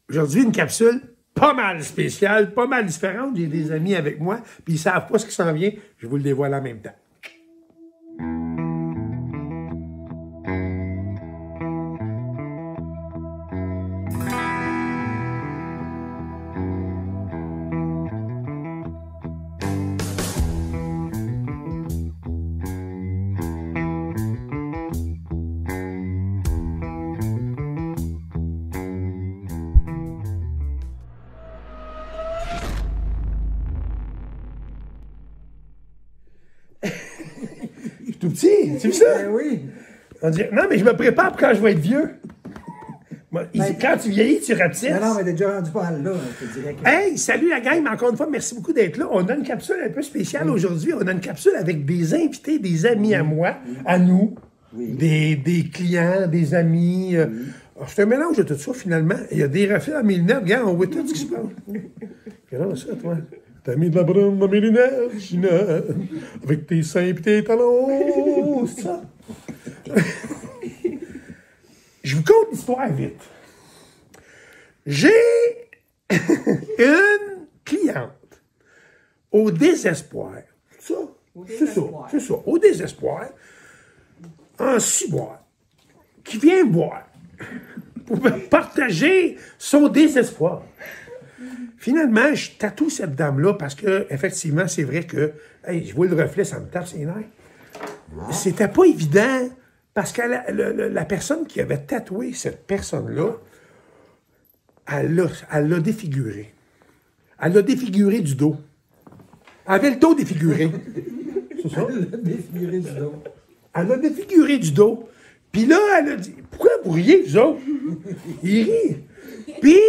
Aujourd'hui, une capsule pas mal spéciale, pas mal différente. J'ai des amis avec moi, puis ils savent pas ce qui s'en vient. Je vous le dévoile en même temps. Tout petit, tu vu ça? Ben oui. On dit, non, mais je me prépare pour quand je vais être vieux. Moi, quand tu vieillis, tu rapetisses. Non, mais t'es déjà rendu pas mal là, je te dirais. Hey, salut la gang, mais encore une fois, merci beaucoup d'être là. On a une capsule un peu spéciale aujourd'hui. On a une capsule avec des invités, des amis à moi, à nous, des clients, des amis. C'est un mélange de tout ça, finalement. Il y a des reflets dans mes lunettes. Regarde, on voit tout ce qui se passe. Regarde ça, toi. T'as mis de la brume dans mes lunettes, Gina, avec tes seins et tes talons, c'est ça? Je vous conte l'histoire vite. J'ai une cliente au désespoir. C'est ça, au désespoir, en ciboire, qui vient me voir pour me partager son désespoir. Finalement, je tatoue cette dame-là parce que, effectivement, c'est vrai que, hey, je vois le reflet, ça me tape ses nerfs. C'était pas évident parce que la personne qui avait tatoué cette personne-là, elle l'a défiguré. Elle l'a défiguré du dos. Elle avait le dos défiguré. C'est ça? Elle l'a défiguré du dos. Elle l'a défiguré du dos. Puis là, elle a dit, pourquoi vous riez, vous autres? Ils rient. Puis,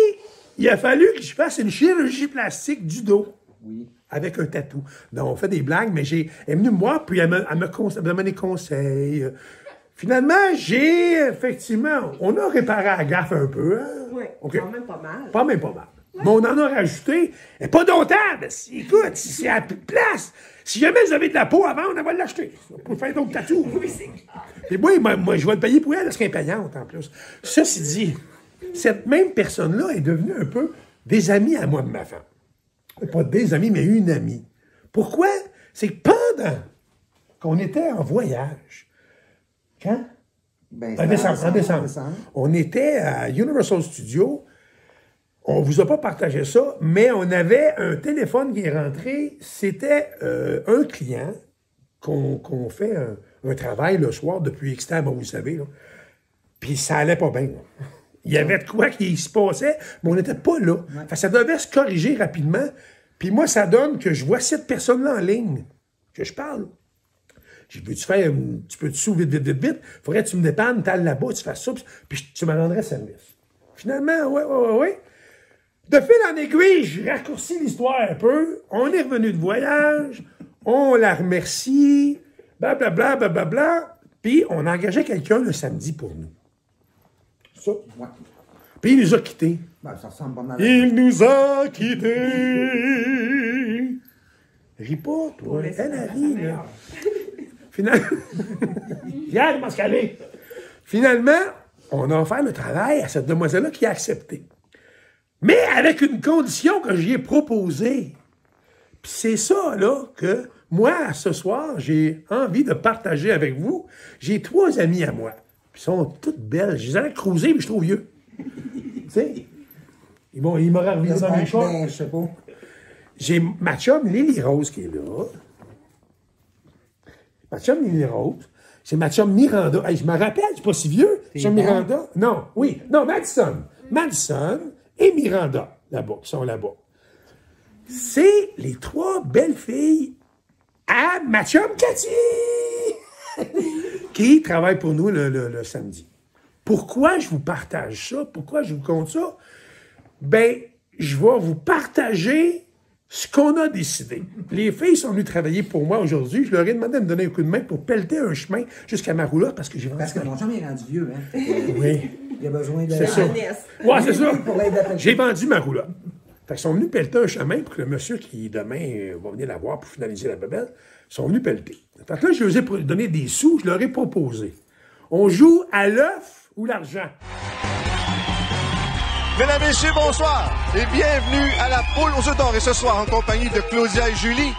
il a fallu que je fasse une chirurgie plastique du dos. Oui. Avec un tatou. Donc, on fait des blagues, mais elle est venue me voir, puis elle me donné des conseils. Finalement, effectivement, on a réparé la gaffe un peu. Hein? Oui, Okay. quand même pas mal. Pas même pas mal. Mais on en a rajouté. Elle n'est pas domptable. Écoute, c'est à plus de place. Si jamais vous avez de la peau avant, on va l'acheter. Pour faire d'autres tatous. Oui, c'est clair. Et moi, je vais le payer pour elle, elle serait payante en plus. Ceci dit, cette même personne-là est devenue un peu des amis à moi de ma femme. Pas des amis, mais une amie. Pourquoi? C'est que pendant qu'on était en voyage, quand? Ben, En décembre. On était à Universal Studios. On ne vous a pas partagé ça, mais on avait un téléphone qui est rentré. C'était un client qu'on fait un travail le soir depuis X temps, bon, vous savez. Là. Puis ça allait pas bien. Là. Il y avait de quoi qui se passait, mais on n'était pas là. Ouais. Fait que ça devait se corriger rapidement. Puis moi, ça donne que je vois cette personne-là en ligne, que je parle. Je peux-tu faire un petit peu de sous vite. Faudrait que tu me dépannes, t'ailles là-bas, tu fasses ça, puis tu me rendrais service. Finalement, oui. De fil en aiguille, je raccourcis l'histoire un peu. On est revenu de voyage, on la remercie, blablabla, puis on engageait quelqu'un le samedi pour nous. Ça. Ouais. Puis il nous a quittés. Ben, ça ressemble pas mal. Il nous a quittés. Ris pas, toi. Elle rit, là. Finalement, Pierre, il m'a scalé. Finalement, on a offert le travail à cette demoiselle-là qui a accepté. Mais avec une condition que j'y ai proposée. Puis c'est ça, là, que moi, ce soir, j'ai envie de partager avec vous. J'ai 3 amies à moi. Puis elles sont toutes belles. Je les allais cruiser, mais je suis trop vieux. Tu sais? Bon, il m'aurait remis dans mes shorts. Ben, je sais pas. J'ai ma chum Lily Rose qui est là. Ma chum Lily Rose. C'est ma chum Miranda. Hey, je me rappelle, je suis pas si vieux. Chum Miranda. Non, oui. Non, Madison. Madison et Miranda, là-bas, qui sont là-bas. C'est les 3 belles filles à ma chum Cathy, qui travaille pour nous le samedi. Pourquoi je vous partage ça? Pourquoi je vous compte ça? Ben, je vais vous partager ce qu'on a décidé. Les filles sont venues travailler pour moi aujourd'hui. Je leur ai demandé de me donner un coup de main pour pelleter un chemin jusqu'à ma roulotte parce que j'ai vendu. Parce que mon chum est rendu vieux, hein? Oui. Il a besoin de... C'est ça. Oui, c'est ça. Pour l'aide à pelleter. J'ai vendu ma roulotte. Fait qu'ils sont venus pelleter un chemin pour que le monsieur qui, demain, va venir la voir pour finaliser la bebelle, sont venus pelleter. Fait que là, je leur ai donné des sous, je leur ai proposé. On joue à l'œuf ou l'argent. Mesdames, Messieurs, bonsoir et bienvenue à la Poule aux œufs d'or. Et ce soir, en compagnie de Claudia et Julie,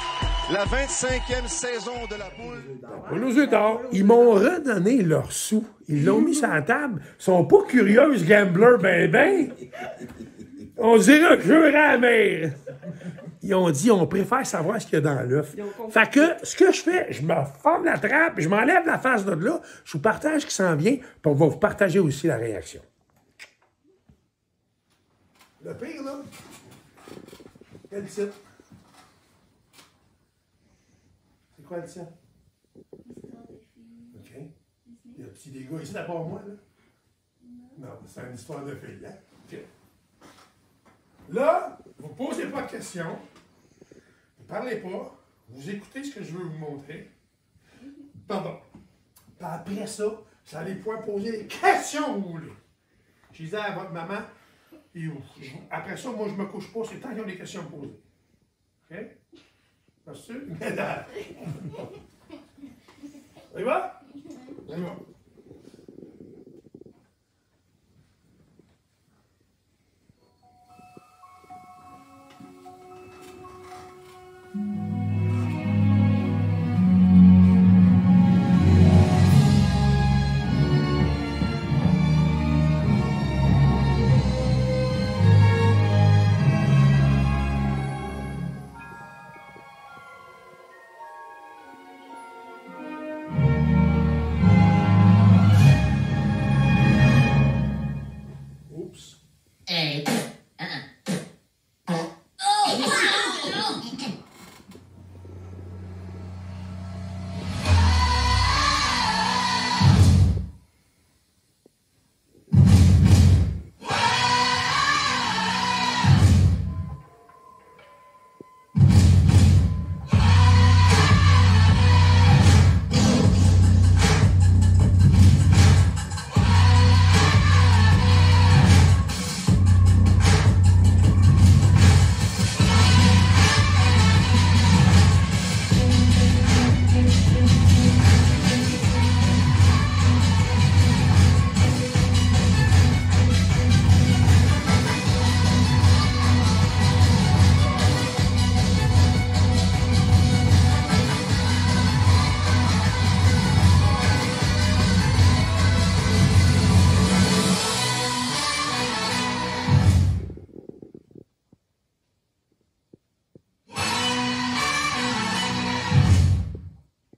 la 25e saison de la Poule. Poule aux œufs d'or. Ils m'ont redonné leurs sous. Ils l'ont mis sur la table. Ils sont pas curieux, gamblers, ben. On dirait un jeu à la mer. Ils ont dit, on préfère savoir ce qu'il y a dans l'œuf. Fait que, ce que je fais, je me forme la trappe, je m'enlève la face de là, je vous partage ce qui s'en vient, puis on va vous partager aussi la réaction. Le pire, là, quel titre? C'est quoi le titre? OK. Il y a petit des gars ici, d'abord moi, là? Non, c'est une histoire de filles, hein? OK. Là, vous ne posez pas de questions, vous ne parlez pas, vous écoutez ce que je veux vous montrer. Pardon. Puis après ça, vous allez pouvoir poser les questions que vous voulez. Je disais à votre maman, et après ça, moi, je me couche pas, c'est tant qu'ils ont des questions à me poser. OK? Merci. Mesdames. On y va? On y va.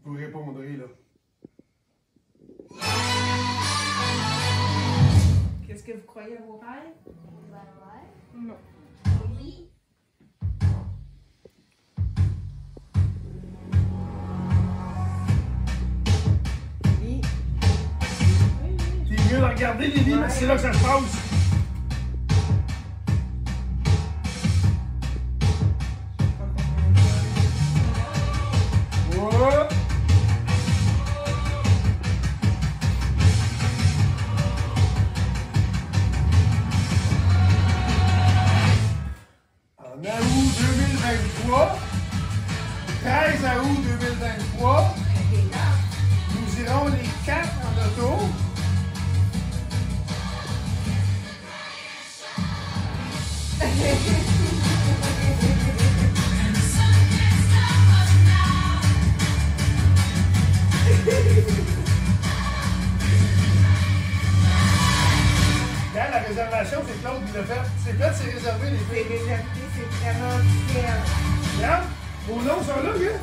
Vous répondrez, là. Qu'est-ce que vous croyez à vos rêves? Non. Oui. Oui. C'est mieux de regarder les livres, c'est là que ça se passe. Ouais. En août 2023, 13 août 2023, nous irons les 4 en auto. Là, la réservation, c'est Claude qui l'a fait. C'est fait, c'est réservé les C'est filles. réservé, c'est vraiment bien. Regarde, vos noms sont là, gars.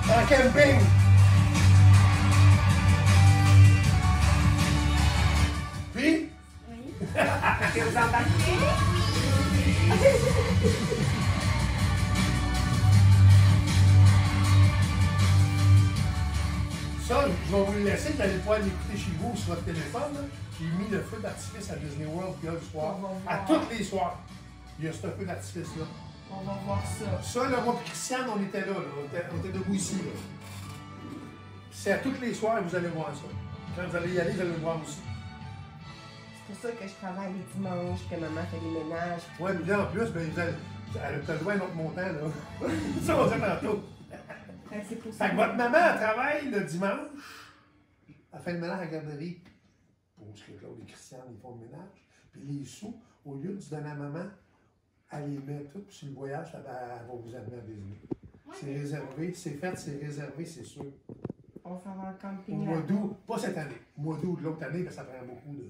En camping. Puis, Est-ce que vous embarquez? ça, je vais vous le laisser, vous allez pouvoir l'écouter chez vous sur votre téléphone. Là. J'ai mis le feu d'artifice à Disney World le soir. À tous les soirs, il y a ce feu d'artifice-là. On va voir ça. Ça, là, moi et Christiane, on était là. On était debout ici. Là. C'est à tous les soirs que vous allez voir ça. Quand vous allez y aller, vous allez le voir aussi. C'est pour ça que je travaille les dimanches, que maman fait les ménages. Ouais, mais là, en plus, ben, elle te doit un autre montant, là. Ça, on sait tantôt. C'est pour ça. Fait que votre maman, elle travaille le dimanche, Elle fait le ménage à la garderie pour ce que Claude et Christiane ils font le ménage. Puis les sous, au lieu de se donner à maman, elle les met tout. Puis sur le voyage, elle va vous amener à Disney. C'est réservé, c'est fait, c'est réservé, c'est sûr. On s'en va en Au camping. mois d'août, pas cette année. Au mois d'août de l'autre année, ça prend beaucoup de.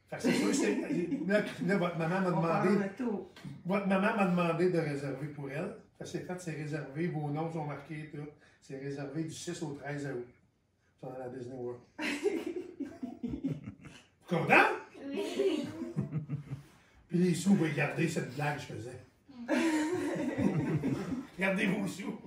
Fait que c'est sûr, là, votre maman m'a On part en demandé. auto. Votre maman m'a demandé de réserver pour elle. Fait que c'est fait, c'est réservé, vos noms sont marqués, tout. C'est réservé du 6 au 13 août. C'est dans la Disney World. Content? Oui. Puis les sous, vous pouvez garder cette blague que je faisais. Gardez vos sous.